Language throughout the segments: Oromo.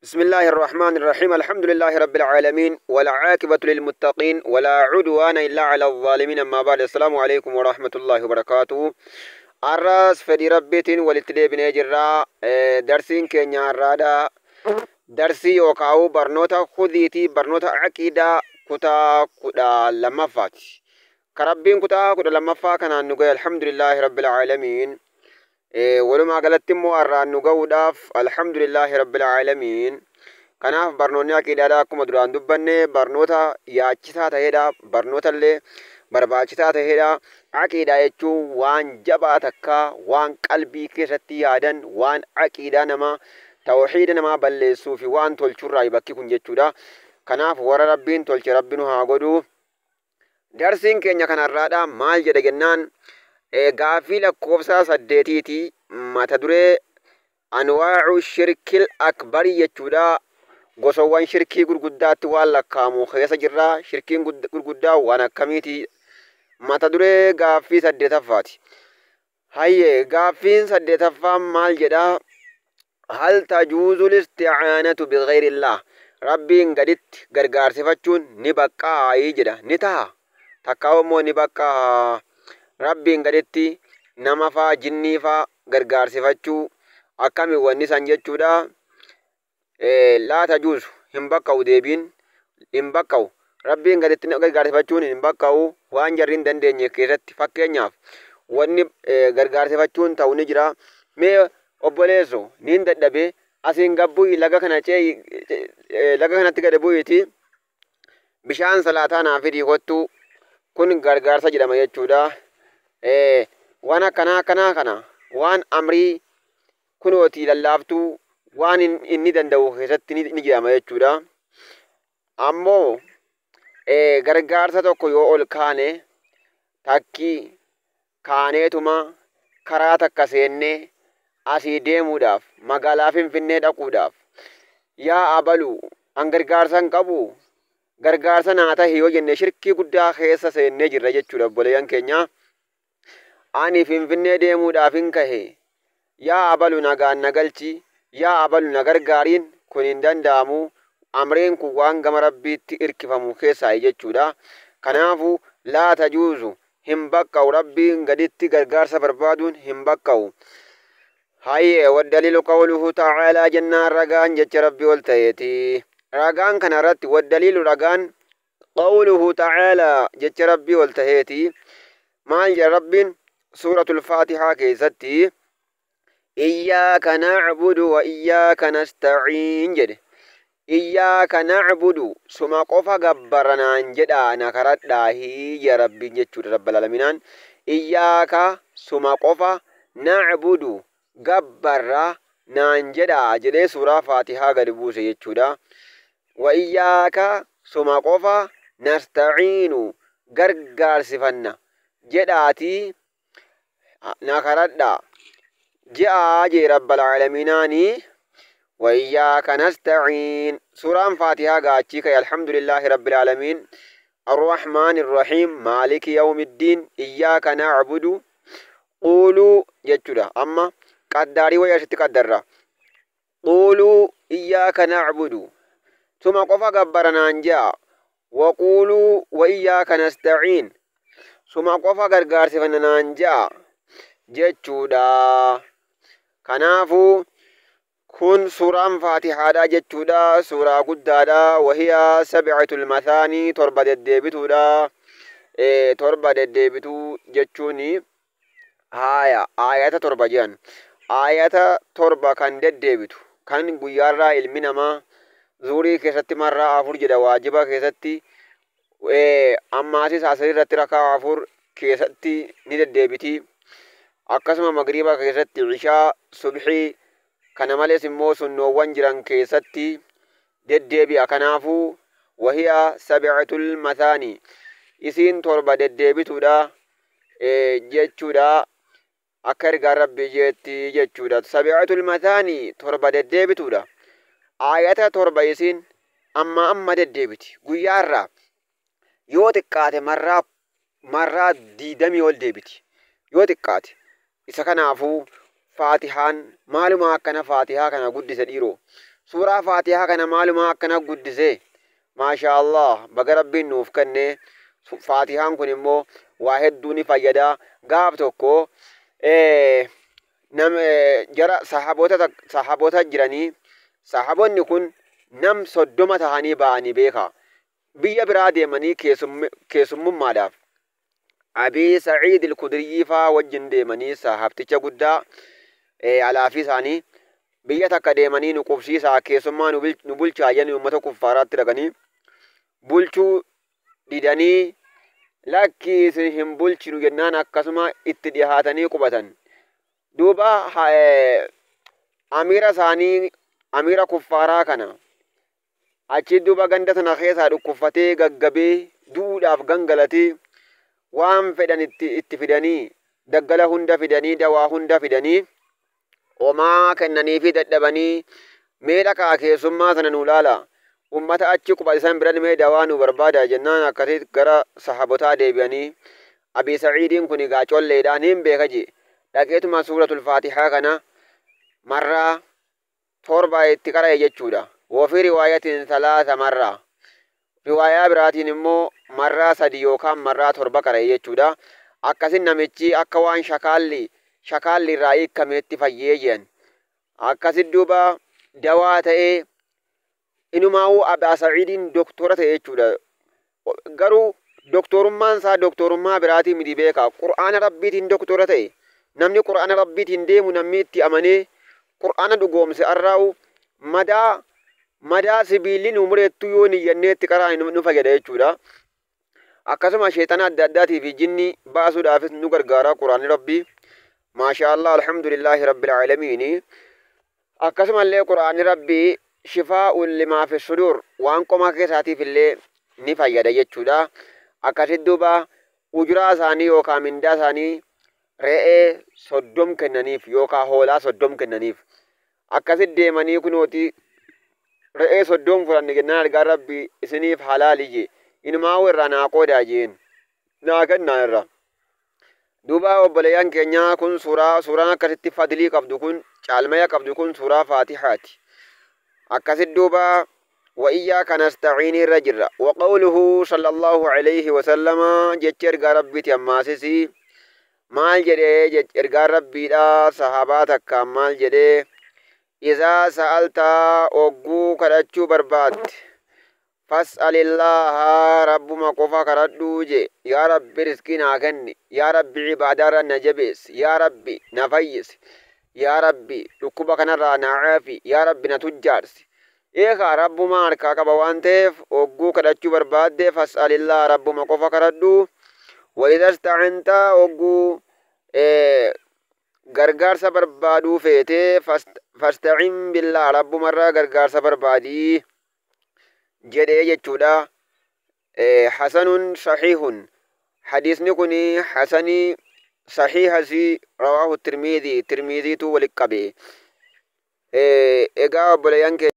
بسم الله الرحمن الرحيم الحمد لله رب العالمين والعاقبة للمتقين ولا عدوان إلا على الظالمين أما بعد السلام عليكم ورحمة الله وبركاته الراس فدي ربيتين ولتدي بنجرا درسين كينيا الرادا درسي وكاو برنوتا خذيتي برنوتا عقيدة كتا لما فات كربين كتا لما فات كان نقول الحمد لله رب العالمين ولما قالت تمو أرى نقوداف الحمد لله رب العالمين كناف برنونيا كيدا كما دران دبنة برنوتا ياچتا تهيدا برنوتا اللي برباچتا تهيدا عقيدة يچو وان جبا تكا وان قلبي كيستي يادن وان عقيدة نما توحيد نما بلسو في وان تولچو راي بكي كن جچودا كناف ور ربين تولچ ربينو ها غدو درسين كينيا كان الرادا مال جدا جنان غافي لكوفسا سديتيتي مata duree anwaa'u shirkil akbari jechuudha gosowwan shirkii gurguddaatti waan lakkaamu keessa jirra shirkiin gurguddaa waan akkamiiti mata duree gaaffii 8ffaati hayye gaaffiin 8ffaan maal jedha hal tajuuzu listi'aanatu bighayrillah rabbiin gaditti gargaarsifachuun ni baqqaayi jedha ni taha takkaawammoo ni baqqaa rabbiin gaditti nama faa jinnii faa gargaarsifachuu akkami wanni san jechuudha laa tajuuzu hin baqqa'u deebiin hin baqqa'u rabbiin gaditti gargaarsifachuun hin baqqa'u waan jarri hin dandeenye keessatti fakkeenyaaf wanni gargaarsifachuun ta'u ni jira mee obboleesso niin dadhabe asiin gabbu'i laga kanatti gad bu'iiti bishaan salaataa naaf fidii kottu kun gargaarsa jedhama jechuudha waan kana waan amrii kunooti lallaaftuu waan inni danda'u keessatti ni jedhama jechuudha ammoo gargaarsa tokko yoo ol kaane takki kaaneetuma karaa takka seennee asii deemuudhaaf magaalaa Finfinnee dhaquudhaaf yaa abalu an gargaarsan qabu gargaarsa naa tahe yoo jenne shirkii guddaa keessa seennee jirra jechuudha obboleeyyan keenya ani Finfinnee deemuudhaaf hin kahe yaa abalu nagaan nagalchi yaa abalu nagargaariin kun hin danda'amu amreen kun waan gama rabbiitti irkifamu keessaa jechuudha kanaafu laa tajuuzu hin baqqa'u rabbiin gaditti gargaarsa barbaaduun hin baqqa'u hayye waddaliilu qawluhu ta'aalaa jennaan ragaan jecha rabbii ol ta'eeti ragaan kana irratti waddaliilu ragaan qawluhu ta'aalaa jecha rabbii ol ta'eeti maal jedha rabbiin سورة الفاتحة كيستي إياك نعبد وإياك نستعين جد إياك نعبد سما قفا قبرنا جد أنا كرت داهي يا ربي جد رب العالمين إياك سما قفا نعبد قبر نانجد جد سورة فاتحة قربوس جد وإياك سما قفا نستعين غرغار سفنا جداتي نكردا جاء جي رب العالمين وإياك نستعين سورة فاتحة قاتشيك الحمد لله رب العالمين الرحمن الرحيم مالك يوم الدين إياك نعبد قولوا جتشدا أما قداري ويشت قدرا قولوا إياك نعبد ثم قفا قبرنا انجا وقولوا وإياك نستعين ثم قفا قرقار سفننا انجا jechuudha kanaafu kun suuraan faatihaadha jechuudha suuraa guddaadha wahiya sab'atul mathani torba deddeebituudha torba deddeebituu jechuuni haya ayata torba jiran ayata torba kan deddeebitu kan guyyaarraa ilmi namaa zuurii keessatti marraa afur jedha waajiba keessatti ammaasis asirratti irratti rakaa afur keessatti ni deddeebiti akkasuma magriba keessatti ishaa subhii kana malees immoo sunnoowwan jiran keessatti deddeebi'a kanaafu wahiya sab'atul mathani isiin torba deddeebituudha jechuudha akka ergaa rabbii jeetti jechuudha sab'atul mathani torba deddeebituudha ayata torba isiin amma deddeebiti guyyaarraa yoo xiqqaate marraa 20 ol deebiti yoo xiqqaate isa kanaafu faatihaan maaluma akkana faatihaa kana guddisa dhiiroo سورة فاتحة كان معلومة كان قدسه ما شاء الله بقى ربي نوف كنه فاتحة كن مو واحد دوني فيدا قابتوكو إيه نم جرا صحابوتا جراني صحابون kun nam soddoma tahanii ba'anii beeka biyya biraa deemanii keessummummaadhaaf Abii Saciid il-Kudriyyii faa wajjin deemanii sahabticha guddaa alaafii isaanii biyya takka deemanii nu qubsiisaa keessummaa nu bulchaa jenni uummata kuffaaraatti dhaqanii bulchuu didanii lakki isin hin bulchinu jennaan akkasuma itti dhihaatanii qubatan duuba amiira isaanii amiira kuffaaraa kana achi duuba ganda sana keessaa dhukkuffatee gaggabee duudhaaf gangalatee waan fedhan itti fidanii daggala hunda fidanii dawaa hunda fidanii homaa kennaniifi dadhabanii mee dhaqaa keessummaa sana nu laala ummata achi qubatisan biran mee dawaa nu barbaada jennaan akkasitti gara sahabotaa deebi'anii Abii Saciidiin kun egaa colleedhaan hin beeka jee dhaqeetuma suuratul faatihaa kana marraa torba itti qara'e jechuudha وفي رواية 3 مرة رواية براتين مو مرة سدي يوكام مرة تربة كريه جودا أكاسين نمشي أكوان شكالي رأي كميت فيجين أكاسين دوبا دوات إنه ما هو أبا سعيدين دكتورة جودا غرو دكتور مان سا دكتور ما براتي مدي بيكا قرآن ربي تين دكتورة نمني قرآن ربي تين ديمو نمي تي أماني قرآن دوغوم سأراو madaa sibiilli umureettu yoo niyyanneetti karaa nu fayyada jechuudha akkasuma sheexana adda addaatii fi jinni baasuudhaafis nu gargaara quraanni rabbii maashaallah alhamdulillahi rabbil aalamiin akkasuma illee quraanni rabbii shifaa'un limaa fi sudur waan qomaa keessaatiif illee ni fayyada jechuudha akkasitti duuba ujuraa isaanii yookaan mindaa isaanii re'ee 30 kennaniif yookaan hoolaa 30 kennaniif akkasitti deemanii kunooti re'ee 30 furanne jennaan argaa rabbi isiniif halaali je inumaa irraa naa qoodaa jeen naa kennaa irra duuba obboleeyyan keenyaa kun suuraan akkasitti fadlii qabdu kun caalmaya qabdu kun suuraa faatihaati akkasitti duuba وإياك نستعين الرجل وقوله صلى الله عليه وسلم جت إرجع ربي تيماسسي مال جدي جت إرجع ربي لا صحاباتك مال جدي إذا سألت أوجو كرتشو برباد فاسأل الله رب ما كفا كردوجي يا رب رزقنا كني يا رب عبادة نجبس يا رب نفيس يا رب ركوبك نرى نعافي يا رب نتجارس إيه رب ما أركاك بوانتف أوجو كرتشو برباد فاسأل الله رب ما كفا كردو وإذا استعنت أوجو gargaarsa barbaaduu feete fasta'in billaa rabbumarraa gargaarsa barbaadii jedhee jechuudha hasanun sahihun hadiisni kun hasanii sahihasi rawaahu tirmiiziitu walitti qabe egaa obboleeyyan kee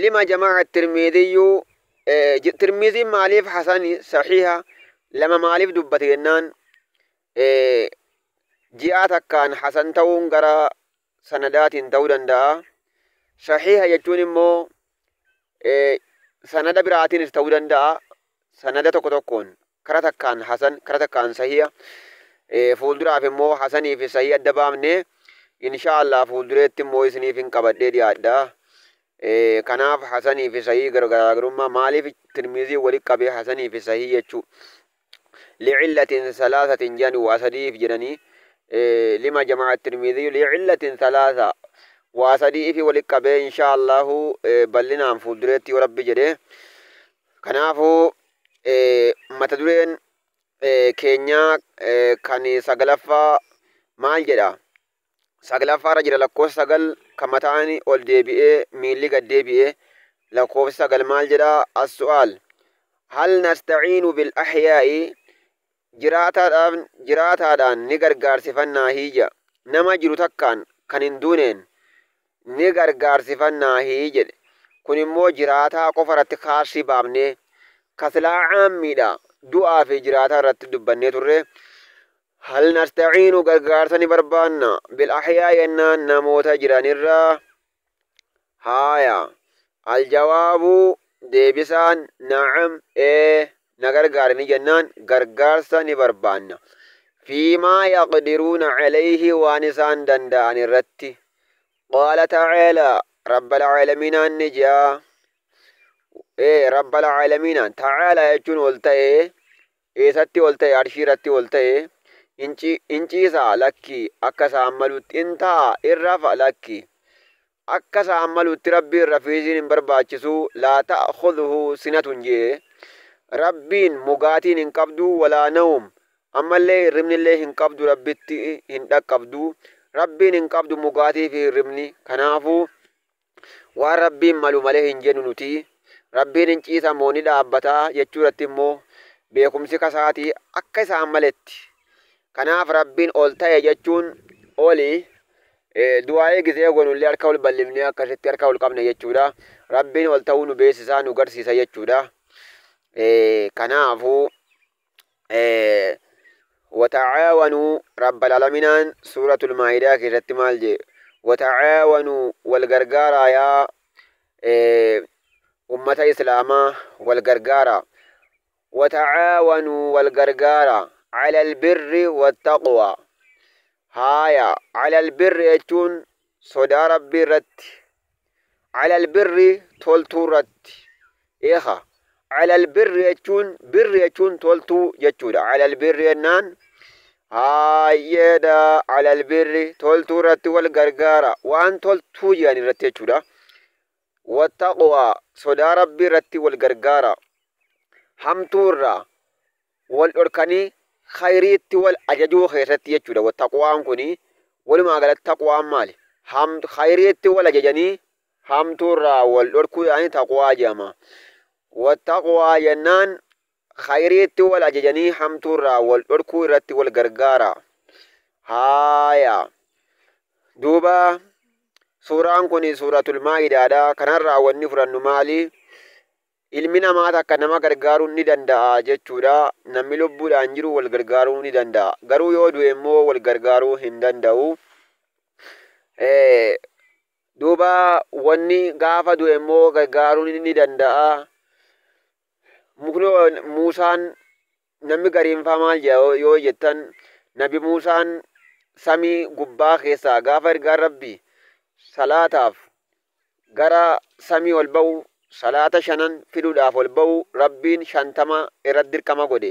lima jamaa tirmiiziyyuu tirmiiziin maaliif hasani sahiha lama maaliif dubbate jennaan ji'aata kan hasan ta'uun gara sanadaatiin ta'uu danda'a sahiha jechuun immoo sanada biraatiinis ta'uu danda'a sanada tokko tokkoon kara takkaan hasan kara takkaan sahiha fuulduraaf immoo hasanii fi sahii adda baafne inshaallah fuuldureetti immoo isiniif hin qabadhee dhiyaadha kanaaf hasanii fi sahii garaagarummaa maaliif tirmiizii walitti qabee hasanii fi sahii jechuu li'illatin salaasatin jedhan waasadiif jedhanii لما جمع الترمذي لعلة 3 واسدي في ولقبه إن شاء الله بلنا عن فودرتي ورب جده كنافو متدورين كينيا كاني سغلفا مال جدا سغلفا رجل لكو سغل كمتاني اول ديبي ميلي قد ديبي لكو سغل مال جدا السؤال هل نستعين بالأحياء jiraataadhaan ni gargaarsifannaa hiyya nama jiru takkaan kan hin duuneen ni gargaarsifannaa jedhe kun immoo jiraataa qofa irratti kaarsi baafnee kaslaa caammiidha du'aa fi jiraataa irratti dubbannee turre hal nastaciinu gargaarsa ni barbaanna bil ahyaa yennaan namoota jiranirraa هايا الجواب ديبسان نعم نغرغار جنان غرغارسا نبربان فيما يقدرون عليه وانسان دندان الرتي قال تعالى رب العالمين النجا رب العالمين تعالى يجون ولتاي ستي ولتاي عرشيرتي ولتاي انشي سا لكي أكسا عملوت انتا الرفع لكي أكسا عملوت ربي الرفيزين برباچسو لا تأخذه سنة جي ربين مغاتين انقبدو ولا نوم أما اللي رمن اللي انقبدو ربيتي انقبدو ربين انقبدو مغاتي في رمني كنافو وربين مالو مليه انجنو نتي ربين انشيسا موني دابتا يچورتي مو بيكمسي كساتي أكسا عملت كناف ربين أولتا يجون أولي دعائي غزي غنولي أركاول بلمني أكسيتي أركاول قبنا يجودا ربين أولتاو نبيسسا نغرسيسا يجودا كنافو وتعاونوا رب العالمين سورة المائدة كيرت مالجي وتعاونوا والغرغارا يا أمة إسلاما والغرغارا وتعاونوا والغرغارا على البر والتقوى هايا على البر يجون صدا ربي رت على البر تولتو رت إيخا على البر يجون تولتو يجودا على البر ينان هايدا على البر تولتو رت والغرغارا وان تولتو يعني رت يجودا والتقوى صدا ربي رت والغرغارا همتورا والأركاني خيريت والأججو خيرت يجودا والتقوى كوني ولما قال التقوى مالي هم خيريت والأججني همتورا والأركو يعني تقوى جاما والتقوى ينان خيريت والأججني همتورا والأركو رت والغرغارا هايا دوبا سورة كوني سورة المائدة دا كنرى والنفر مالي ilmi namaa takka nama gargaaruu ni danda'a jechuudha. Namni lubbuudhaan jiru wal gargaaruu ni danda'a. Garuu yoo du'e immoo wal gargaaruu hin danda'u. Duuba wanni gaafa du'e immoo gargaaruu ni danda'a. Muusaan namni gariinfaa maal jedha yoo jettan nabi Muusaan samii gubbaa keessaa gaafa ergaan rabbi salaataaf gara samii ol ba'u salaata shanan fiduudhaaf ol ba'u rabbiin shantama irratti dirqama godhe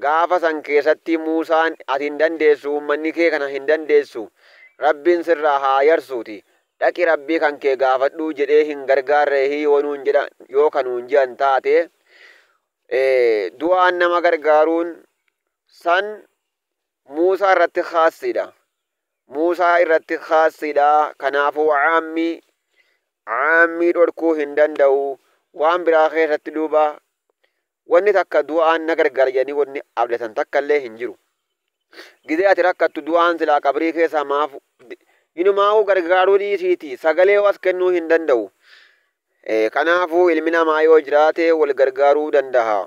gaafa san keessatti Muusaan ati hin dandeessu ummanni kee kana hin dandeessu rabbiin sirraa haa yarsuuti dhaqi rabbii kan kee gaafadhu jedhee hin gargaarre hiyoonuun jedha yoo kanuun jedhan taate du'aan nama gargaaruun san Muusaa irratti khaasidha. Muusaa irratti khaasidha. Kanaafuu عامي dhorkuu hin danda'u waan biraa keessatti duuba wanni takka du'aan na gargaaranii wanni abdatan takka illee hin jiru gizee ati rakkattu du'aan silaa qabrii keessaa maaf inumaa'uu gargaaruu dhiisiiti sagalee was kennuu hin danda'u kanaafuu ilmi namaa yoo jiraate wal gargaaruu danda'a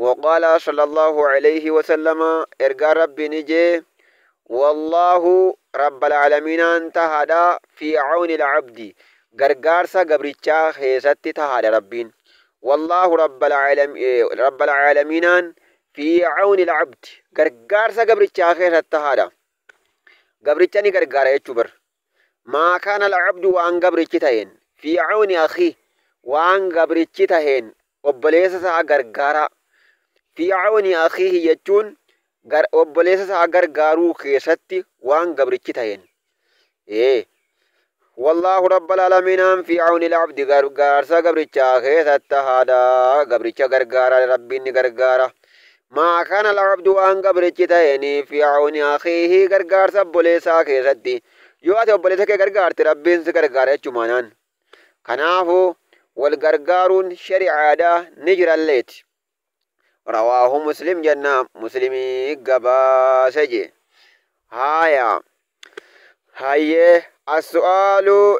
وقال صلى الله عليه وسلم ارجع ربي نجي والله رب العالمين انتهى في عون العبد غرغارسا غبريچا خيساتي تهاد ربين والله رب العالمين في عون العبد غرغارسا غبريچا خيسات تهاد غبريچاني غرغارا يچبر ما كان العبد وان غبريچ تاين في عون اخي وان غبريچ تاين وبليسا غرغارا في عون اخيه يچون وبليسا غرغارو خيساتي وان غبريچ تاين والله رب العالمين في عون العبد غرغارسا غبريچا خيستا هادا غبريچا غرغارا ربي غرغارا ما كان العبد وان غبريچ تايني في عون اخيه غرغارسا بوليسا خيسدي يوات بوليسا غرغارت ربين غرغارا چمانان كنافو والغرغارون شريعه نجر الليت رواه مسلم جنا مسلمي غبا سجي هايا السؤال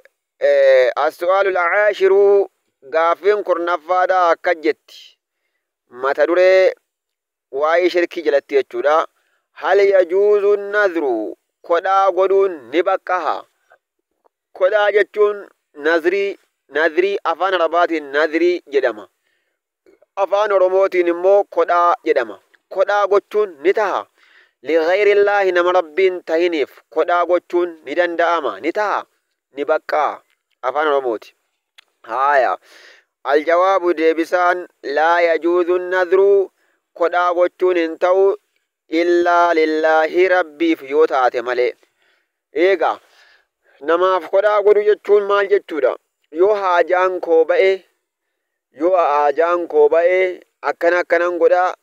العاشر غافين كرنفادا كجت متى دري واي شركي جلتي يچودا هل يجوز النذر كدا غدون نبقها كدا جچون nadrii afaan arabaatiin nadrii jedhama. Afaan oromootiin immoo kodhaa jedhama. Kodhaa gochuun ni taha. Ligayrillaahi nama rabbiin tahiniif kodhaa gochuun ni danda'ama. Ni taha. Ni baqqaa. Afaan oromooti. Haaya. Aljawaabu deebisaan laa yajuuzu nadruu kodhaa gochuun hin ta'u illaa lillaahi rabbiif yoo taate malee. Eegaa namaaf kodhaa godhu jechuun maal jechuudha? Yoo haajaan koo ba'e akkanan godhaa.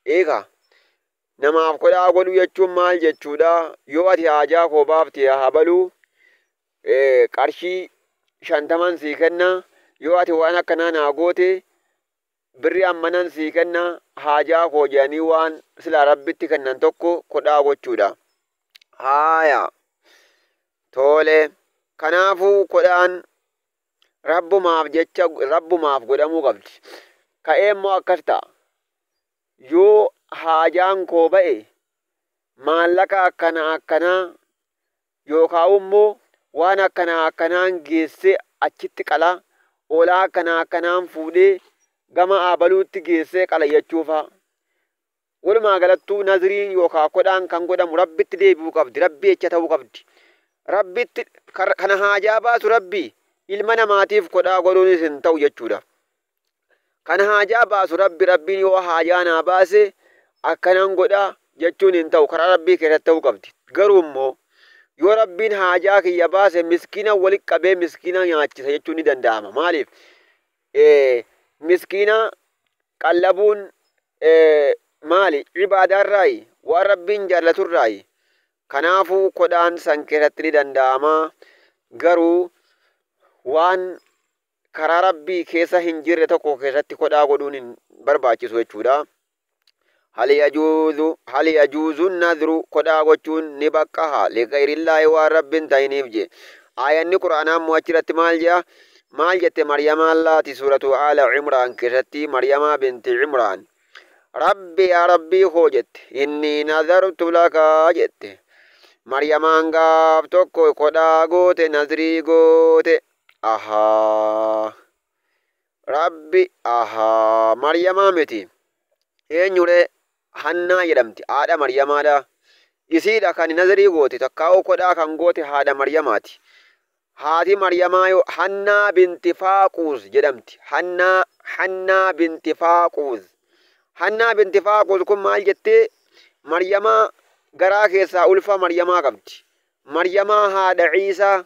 Eegaa namaaf kodhaa godhu jechuun maal jechuudha? Yoo ati haajaa koo baafte habaluu qarshii 50 sii kenna. Yoo ati waan akkanaa naa goote birri ammanan sii kenna. Haajaa koo jedhanii waan sila rabbitti kennan tokko kodhaa gochuudha. Haaya. Tole. Kanaafuu kodhaan rabbumaaf godhamuu qabdi. Ka'ee immoo akkas ta'a. Yoo haajaan koo ba'e maallaqa akkanaa yookaan immoo waan akkanaan geesse achitti qala. Olaa akkanaan fuudhee gama abaluutti geessee qala jechuufa. Walumaa galattuu nazriin yookaan kodhaan kan godhamu rabbitti deebi'uu qabdi. Rabbi jecha ta'uu qabdi. Rabbitti kana haajaa baasu rabbi ilma namaatiif kodhaa godhuunis hin ta'u jechuudha. Kana haajaa baasu rabbiin yoo haajaa naa baase akkanan godhaa jechuun hin ta'u. Karaa rabbii keessatti ta'uu qabdi. Garuu immoo yoo rabbiin haajaa kiyya baase miskiina walitti qabee miskiina nyaachisa jechuun ni danda'ama. Maaliif? Miskiina qallabuun maali? Ibaadaarraayi waan rabbiin jaallaturraayi. Kanaafuu kodhaan san keessatti ni danda'ama. Garuu waan karaa rabbii keessa hin jirre tokko keessatti kodhaa godhuun hin barbaachisu jechuudha. Hal yajuuzu nadru kodhaa gochuun ni baqqaha ligayrillaahi waan rabbiin tahiniif je. Aayanni quraanaa immoo achirratti maal jette Maryamaan laati suuratu Aala Cimraan keessatti Maryamaa binti Cimraan. Rabbi yaa rabbii koo jette inni nazartu lakaa jette. Maryamaan gaaf tokko kodhaa goote nazrii goote. Rabbi Maryamaa miti. Eenyure Hannaa jedhamti. Haadha Maryamaadha. Isiidha kan nazrii goote takkaa'u kodhaa kan goote haadha Maryamaati. Haati Maryamaa yoo Hannaa binti Faaquus jedhamti. Hannaa binti Faaquus. Hannaa binti Faaquus kun maal jettee? Maryamaa garaa keessaa ulfa Maryamaa qabdi. Maryamaa haadha Ciisaa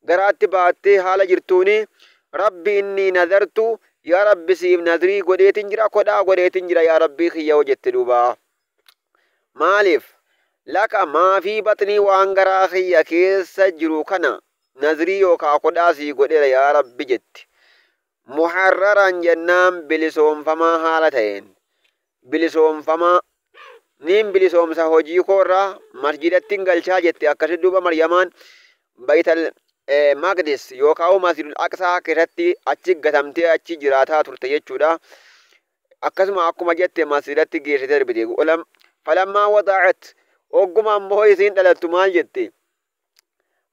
garaatti baattee haala jirtuuni rabbi inni nazartu yaa rabbi siif nazrii godheetin jira kodhaa godheetin jira yaa rabbii kiyya hojjette duuba. Maaliif? Laka maafii batnii waan garaa kiyya keessa jiru kana nazrii yookaan kodhaa sii godheera yaa rabbi jetti. Muharraran jennaan bilisoomfamaa haala ta'een. Bilisoomfamaa niin bilisoomsa hojii koorraa masjidatti galchaa jette. Akkasi duuba Maryamaan Baytal Maqdis yookaan Masjidul Aqsaa keessatti achi gatamtee achi jiraataa turte jechuudha. Akkasuma akkuma jette masjidatti geessitee darbite. Falammaa wadaa'at ogguma ammoo isiin dhalattu maal jette?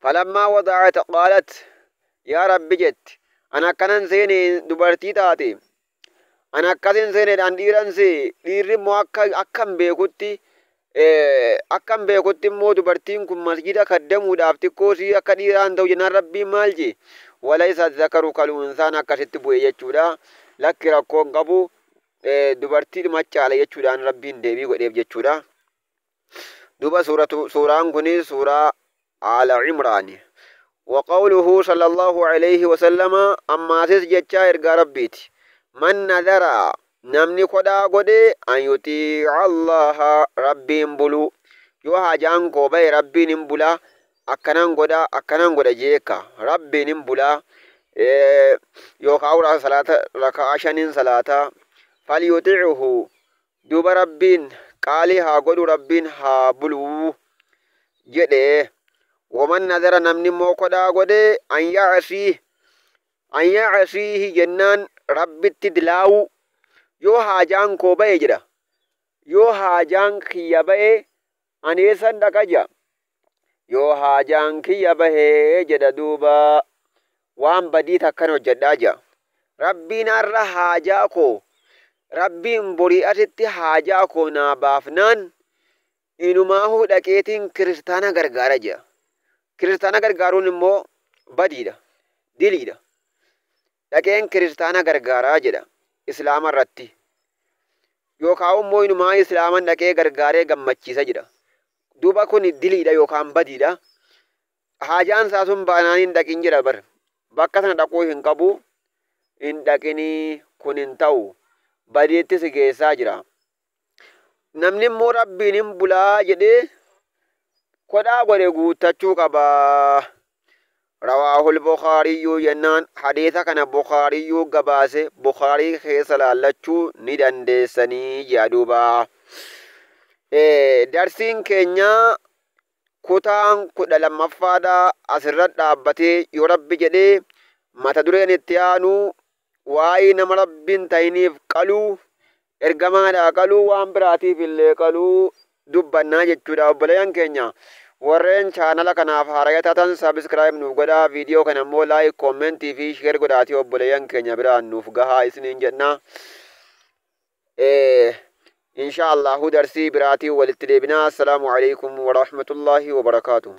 Falammaa wadaa'at qaalat yaa rabbi jetti. An akkanan seene dubartii taate. An akkasin seenedhaan dhiirri immoo akkan beekutti immoo dubartiin kun masjida kaddamuudhaaf xiqqoo sii akka dhiiraan ta'u jennaan rabbiin maal je? Walaysa zakaru kaluunsaan akkasitti bu'e jechuudha. Lakki rakkoon qabu dubartii machaala jechuudhaan rabbiin deebii godheef jechuudha. Duba suuraan kuni suuraa Aala Cimraani. وقوله صلى الله عليه وسلم أما سيسجد إرقى ربيتي من نذر نمني قدا قدي أن يطيع الله ربي بلو يوها جانكو بي ربي نمبلا أكنان قدا جيكا ربي نمبلا يوكا أورا صلاة ركعشن صلاة فليطيعه دوب ربين قالي ها قدو ربين ها بلو جده ومن نذر نمني موقدا قدي أن يعصيه جنان ربي تدلاو يو هاجان كو بي جدا يو هاجان كي بي أني صدق جا يو هاجان كي بي جدا دوبا waan badii takkan hojjedhaa jira. Rabbiin har'a haajaa koo rabbiin borii asitti haajaa koo naa baafnaan inumaahuu dhaqeetiin kiristaana gargaara jira. Kiristaana gargaaruun immoo badiidha, diliidha. Dhaqeen kiristaana gargaaraa jedha islaama irratti. Yookaan immoo inumaa islaaman dhaqee gargaaree gammachiisa jedha. Duuba kun diliidha yookaan badiidha. Haajaan isaa sun baanaan hin dhaqin jedha bar. Bakka sana dhaquu hin qabu. Hin dhaqinii kun hin ta'u. Badiitti si geessaa jira. Namni immoo rabbiin hin bulaa jedhee kodhaa godhe guuttachuu qaba. Rawaahul Bukhariyyuu jennaan hadiisa kana Bukhariyyuu gabaase Bukharii keessa laallachuu ni dandeessanii jedhuuba. Darsiin keenya kutaan 12ffaadha asirratti dhaabbatee yoo rabbi jedhee mata dureen itti aanu waa'ee nama rabbiin ta'iniif qaluu ergamaadhaa qaluu waan biraatiif illee qaluu dubbannaa jechuudha obboleeyyan keenya. Warreen chaanala kanaaf haaraa taatan sabiskiraayib nuuf godhaa, viidiyoo kana immoo laayik, koomentii fi sheer godhaatii obboleeyyan keenya biraan nuuf gahaa isiniin jenna. إن شاء الله درسي براتي والتدبنا. السلام عليكم ورحمة الله وبركاته.